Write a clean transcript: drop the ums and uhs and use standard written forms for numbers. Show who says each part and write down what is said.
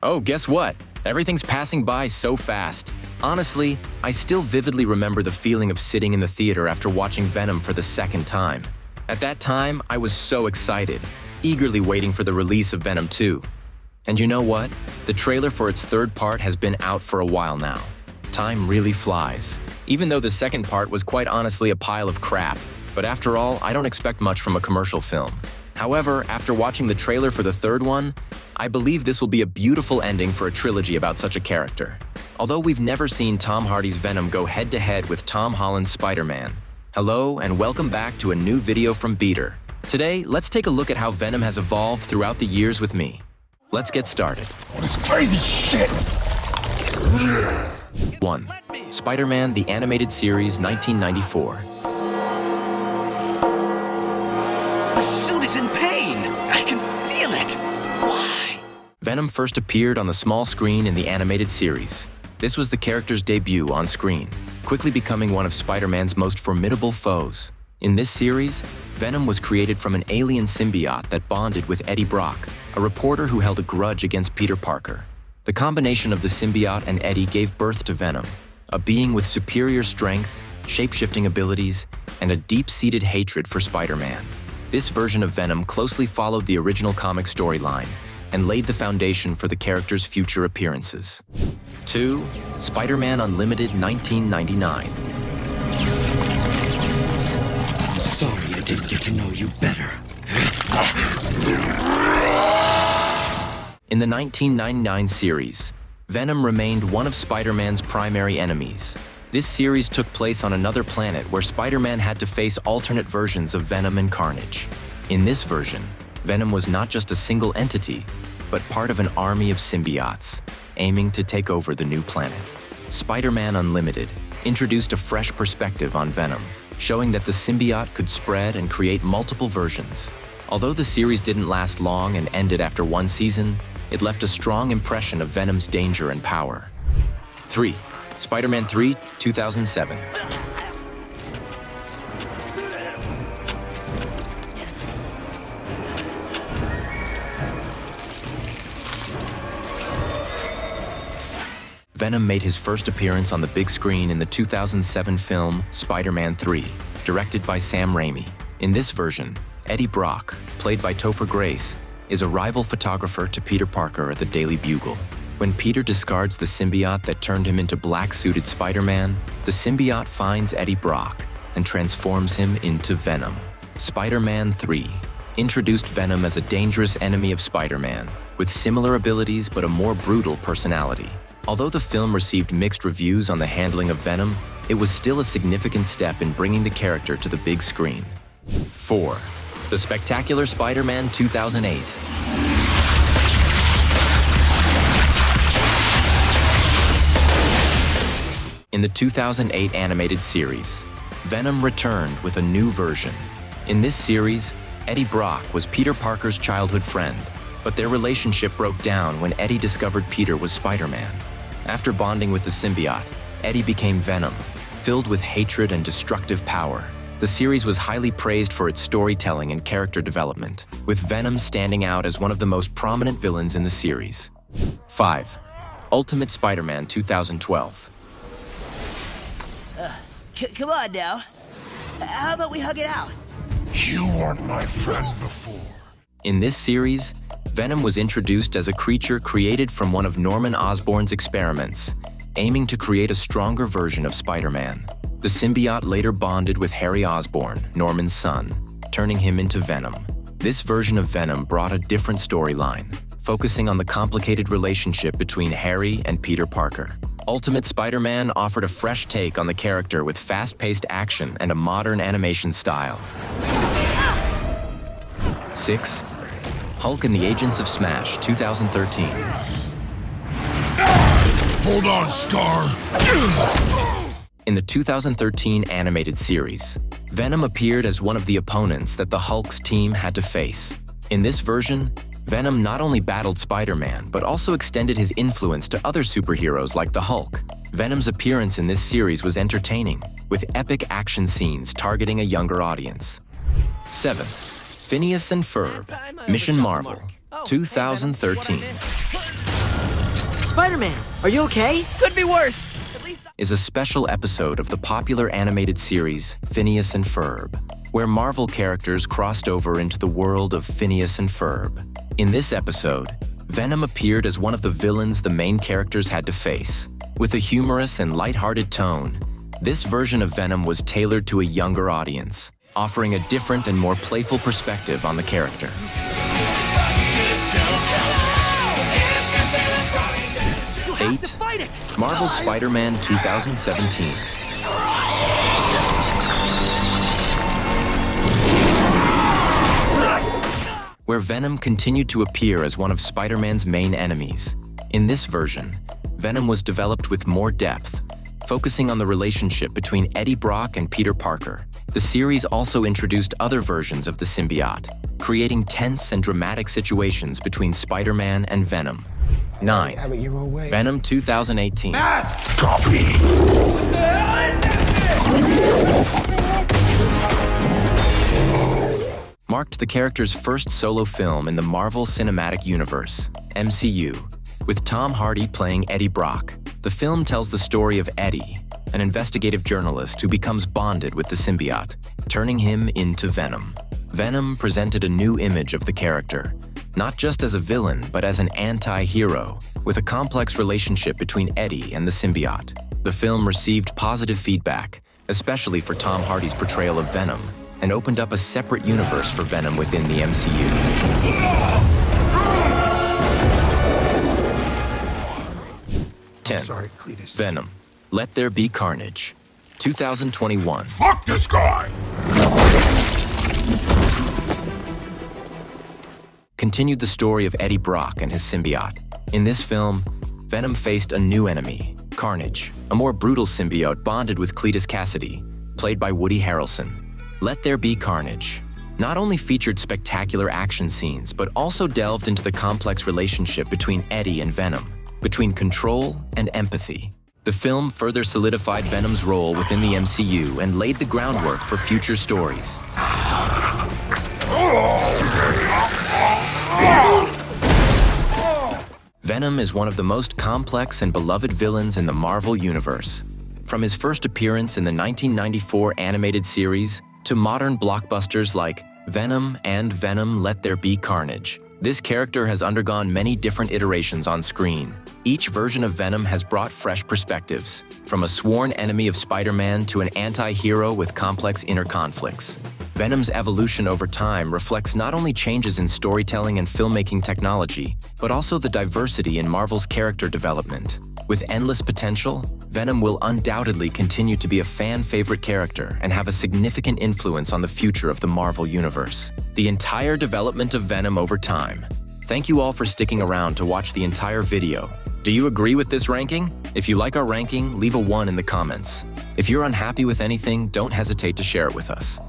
Speaker 1: Oh, guess what? Everything's passing by so fast. Honestly, I still vividly remember the feeling of sitting in the theater after watching Venom for the second time. At that time, I was so excited, eagerly waiting for the release of Venom 2. And you know what? The trailer for its third part has been out for a while now. Time really flies. Even though the second part was quite honestly a pile of crap. But after all, I don't expect much from a commercial film. However, after watching the trailer for the third one, I believe this will be a beautiful ending for a trilogy about such a character. Although we've never seen Tom Hardy's Venom go head-to-head with Tom Holland's Spider-Man. Hello, and welcome back to a new video from Beater. Today, let's take a look at how Venom has evolved throughout the years with me. Let's get started.
Speaker 2: This crazy shit!
Speaker 1: 1. Spider-Man, the Animated Series, 1994.
Speaker 3: The suit is in pain! I can feel it! Why?
Speaker 1: Venom first appeared on the small screen in the animated series. This was the character's debut on screen, quickly becoming one of Spider-Man's most formidable foes. In this series, Venom was created from an alien symbiote that bonded with Eddie Brock, a reporter who held a grudge against Peter Parker. The combination of the symbiote and Eddie gave birth to Venom, a being with superior strength, shape-shifting abilities, and a deep-seated hatred for Spider-Man. This version of Venom closely followed the original comic storyline and laid the foundation for the character's future appearances. 2. Spider-Man Unlimited, 1999.
Speaker 3: I'm sorry I didn't get to know you better.
Speaker 1: In the 1999 series, Venom remained one of Spider-Man's primary enemies. This series took place on another planet where Spider-Man had to face alternate versions of Venom and Carnage. In this version, Venom was not just a single entity, but part of an army of symbiotes, aiming to take over the new planet. Spider-Man Unlimited introduced a fresh perspective on Venom, showing that the symbiote could spread and create multiple versions. Although the series didn't last long and ended after one season, it left a strong impression of Venom's danger and power. 3. Spider-Man 3, 2007. Venom made his first appearance on the big screen in the 2007 film Spider-Man 3, directed by Sam Raimi. In this version, Eddie Brock, played by Topher Grace, is a rival photographer to Peter Parker at the Daily Bugle. When Peter discards the symbiote that turned him into black-suited Spider-Man, the symbiote finds Eddie Brock and transforms him into Venom. Spider-Man 3 introduced Venom as a dangerous enemy of Spider-Man, with similar abilities but a more brutal personality. Although the film received mixed reviews on the handling of Venom, it was still a significant step in bringing the character to the big screen. 4. The Spectacular Spider-Man 2008. In the 2008 animated series, Venom returned with a new version. In this series, Eddie Brock was Peter Parker's childhood friend, but their relationship broke down when Eddie discovered Peter was Spider-Man. After bonding with the symbiote, Eddie became Venom, filled with hatred and destructive power. The series was highly praised for its storytelling and character development, with Venom standing out as one of the most prominent villains in the series. 5. Ultimate Spider-Man 2012.
Speaker 4: Come on now. How about we hug it out?
Speaker 2: You weren't my friend before.
Speaker 1: In this series, Venom was introduced as a creature created from one of Norman Osborn's experiments, aiming to create a stronger version of Spider-Man. The symbiote later bonded with Harry Osborn, Norman's son, turning him into Venom. This version of Venom brought a different storyline, focusing on the complicated relationship between Harry and Peter Parker. Ultimate Spider-Man offered a fresh take on the character with fast-paced action and a modern animation style. 6. Hulk and the Agents of S.M.A.S.H. 2013.
Speaker 2: Hold on, Scar!
Speaker 1: In the 2013 animated series, Venom appeared as one of the opponents that the Hulk's team had to face. In this version, Venom not only battled Spider-Man, but also extended his influence to other superheroes like the Hulk. Venom's appearance in this series was entertaining, with epic action scenes targeting a younger audience. 7. Phineas and Ferb, Mission Marvel, 2013.
Speaker 5: Spider-Man, are you okay?
Speaker 4: Could be worse. At least
Speaker 1: Is a special episode of the popular animated series Phineas and Ferb, where Marvel characters crossed over into the world of Phineas and Ferb. In this episode, Venom appeared as one of the villains the main characters had to face. With a humorous and lighthearted tone, this version of Venom was tailored to a younger audience, offering a different and more playful perspective on the character. 8. Marvel's Spider-Man 2017. Where Venom continued to appear as one of Spider-Man's main enemies. In this version, Venom was developed with more depth, focusing on the relationship between Eddie Brock and Peter Parker. The series also introduced other versions of the symbiote, creating tense and dramatic situations between Spider-Man and Venom. 9. Venom 2018.
Speaker 2: Copy.
Speaker 1: Marked the character's first solo film in the Marvel Cinematic Universe, MCU, with Tom Hardy playing Eddie Brock. The film tells the story of Eddie, an investigative journalist who becomes bonded with the symbiote, turning him into Venom. Venom presented a new image of the character, not just as a villain, but as an anti-hero, with a complex relationship between Eddie and the symbiote. The film received positive feedback, especially for Tom Hardy's portrayal of Venom, and opened up a separate universe for Venom within the MCU. 10. Venom, Let There Be Carnage, 2021.
Speaker 2: Fuck this guy!
Speaker 1: Continued the story of Eddie Brock and his symbiote. In this film, Venom faced a new enemy, Carnage, a more brutal symbiote bonded with Cletus Cassidy, played by Woody Harrelson. Let There Be Carnage not only featured spectacular action scenes, but also delved into the complex relationship between Eddie and Venom, between control and empathy. The film further solidified Venom's role within the MCU and laid the groundwork for future stories. Venom is one of the most complex and beloved villains in the Marvel Universe. From his first appearance in the 1994 animated series to modern blockbusters like Venom and Venom Let There Be Carnage, this character has undergone many different iterations on screen. Each version of Venom has brought fresh perspectives, from a sworn enemy of Spider-Man to an anti-hero with complex inner conflicts. Venom's evolution over time reflects not only changes in storytelling and filmmaking technology, but also the diversity in Marvel's character development. With endless potential, Venom will undoubtedly continue to be a fan-favorite character and have a significant influence on the future of the Marvel Universe. The entire development of Venom over time. Thank you all for sticking around to watch the entire video. Do you agree with this ranking? If you like our ranking, leave a 1 in the comments. If you're unhappy with anything, don't hesitate to share it with us.